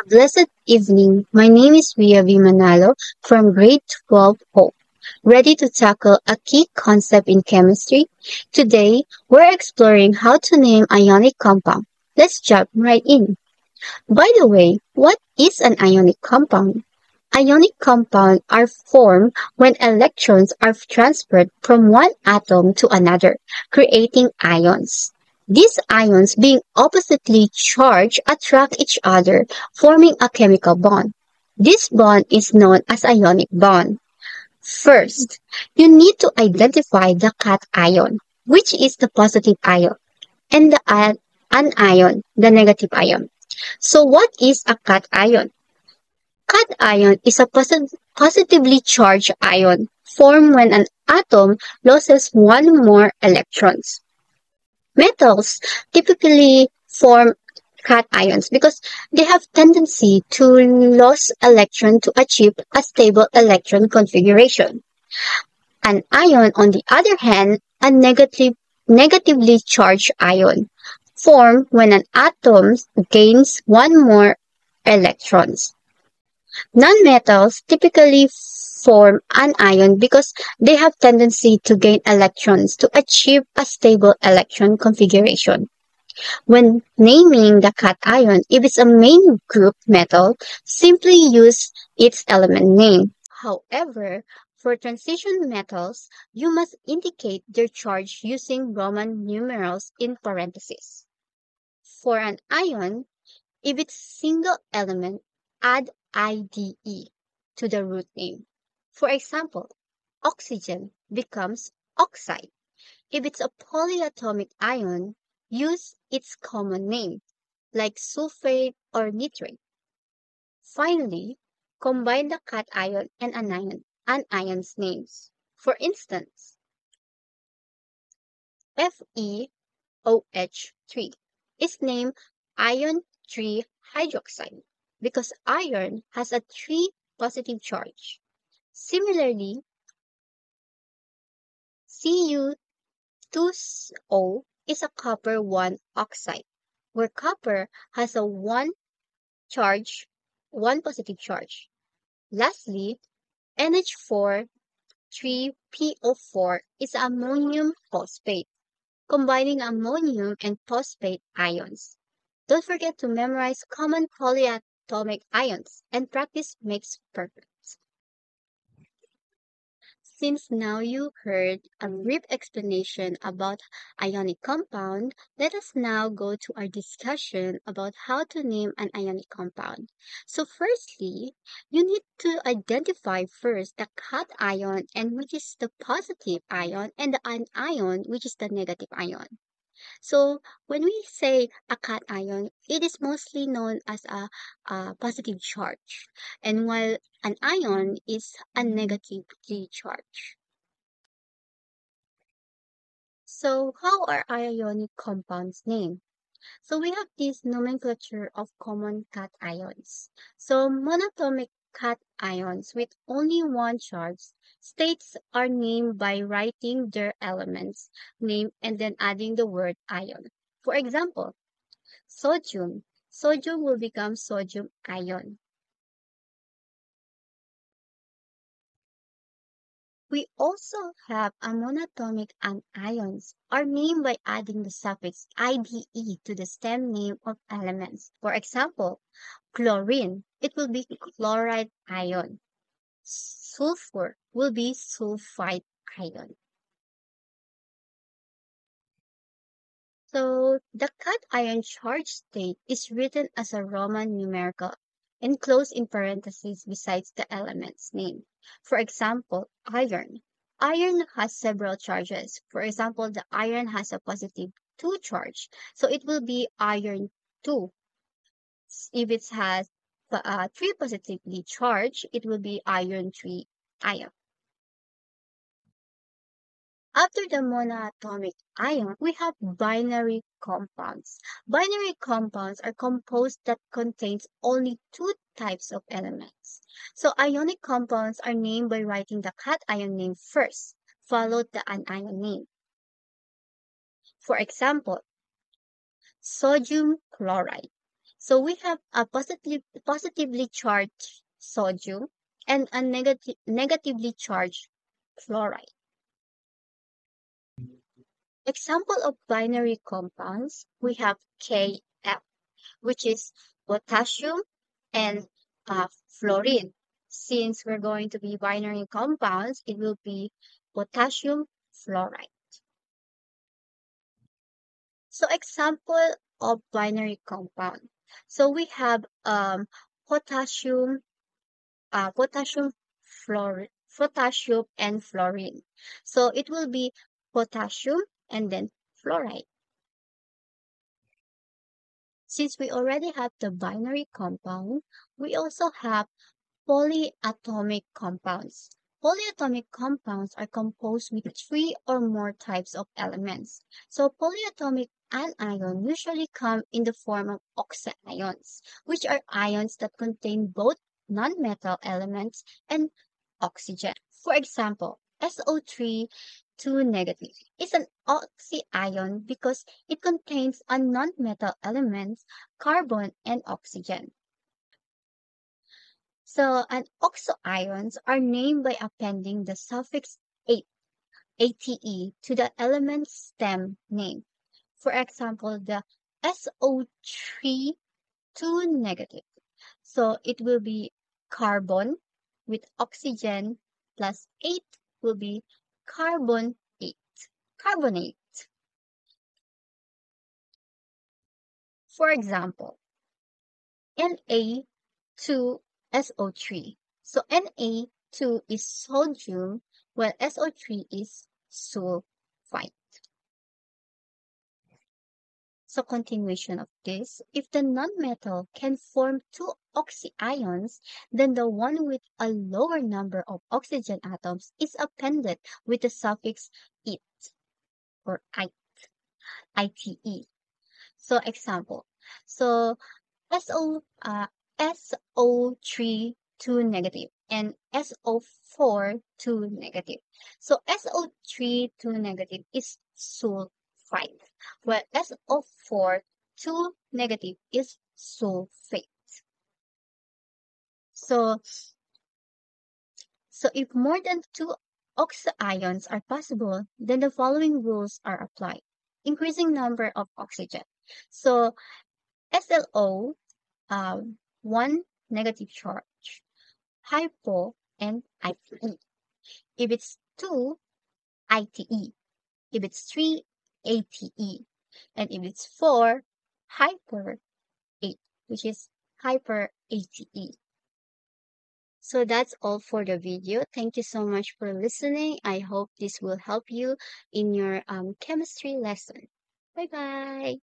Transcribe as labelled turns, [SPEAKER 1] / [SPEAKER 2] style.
[SPEAKER 1] blessed evening. My name is Ria V. Manalo from grade 12 Hope, ready to tackle a key concept in chemistry. Today, we're exploring how to name ionic compound. Let's jump right in. By the way, what is an ionic compound? Ionic compounds are formed when electrons are transferred from one atom to another, creating ions. These ions, being oppositely charged, attract each other, forming a chemical bond. This bond is known as ionic bond. First, you need to identify the cation, which is the positive ion, and the anion, the negative ion. So what is a cation? Cation is a positively charged ion formed when an atom loses one more electrons. Metals typically form cations because they have tendency to lose electron to achieve a stable electron configuration. An ion, on the other hand, a negatively charged ion, formed when an atom gains one more electrons. Nonmetals typically form anion because they have tendency to gain electrons to achieve a stable electron configuration. When naming the cation, if it's a main group metal, simply use its element name. However, for transition metals, you must indicate their charge using Roman numerals in parentheses. For an ion, if it's single element, add IDE to the root name. For example, oxygen becomes oxide. If it's a polyatomic ion, use its common name, like sulfate or nitrate. Finally, combine the cation and anion's names. For instance, FeOH3 is named iron 3 hydroxide because iron has a 3 positive charge. Similarly, Cu2O is a copper 1 oxide, where copper has a 1 positive charge. Lastly, NH4 3PO4 is ammonium phosphate, combining ammonium and phosphate ions. Don't forget to memorize common polyatomic ions, and practice makes perfect. Since now you heard a brief explanation about ionic compound, let us now go to our discussion about how to name an ionic compound. So firstly, you need to identify first the cation, and which is the positive ion, and the anion, which is the negative ion. So when we say a cation, it is mostly known as a positive charge, and while an ion is a negatively charged. So how are ionic compounds named? So we have this nomenclature of common cations. So monatomic cations with only one charge states are named by writing their elements name and then adding the word ion. For example, sodium. Sodium will become sodium ion. We also have a monatomic anions are named by adding the suffix IDE to the stem name of elements. For example, chlorine, it will be chloride ion. Sulfur will be sulfide ion. So the cation charge state is written as a Roman numerical enclosed in parentheses besides the element's name. For example, iron. Iron has several charges. For example, the iron has a positive 2 charge. So it will be iron 2. If it has 3 positively charged, it will be iron 3 ion. After the monatomic ion, we have binary compounds. Binary compounds are composed that contains only two types of elements. So ionic compounds are named by writing the cation name first, followed the anion name. For example, sodium chloride. So we have a positively charged sodium and a negatively charged fluoride. Example of binary compounds, we have KF, which is potassium and fluorine. Since we're going to be binary compounds, it will be potassium fluoride. So example of binary compound. So we have potassium, potassium potassium and fluorine. So it will be potassium and then fluoride. Since we already have the binary compound, we also have polyatomic compounds. Polyatomic compounds are composed with three or more types of elements. So polyatomic anion usually come in the form of oxyions, which are ions that contain both nonmetal elements and oxygen. For example, SO3 2 negative is an oxyion because it contains a nonmetal elements, carbon and oxygen. So, and oxoions are named by appending the suffix ate, ate to the element's stem name. For example, the SO3 2 negative. So it will be carbon with oxygen plus 8 will be carbon 8, carbonate. For example, Na2SO3. So Na2 is sodium, while SO3 is sulfite. So continuation of this, if the nonmetal can form two oxyions, then the one with a lower number of oxygen atoms is appended with the suffix "ite" or ite. So example, so SO3 2 negative and SO4 2 negative. So SO3 2 negative is sulfite, while SO4 2 negative is sulfate. So, so if more than two oxyions are possible, then the following rules are applied. Increasing number of oxygen. So SLO, one negative charge, hypo and ITE. If it's 2, ITE. If it's 3, ATE. And if it's 4, hyper 8, which is hyper ATE. So that's all for the video. Thank you so much for listening. I hope this will help you in your chemistry lesson. Bye bye.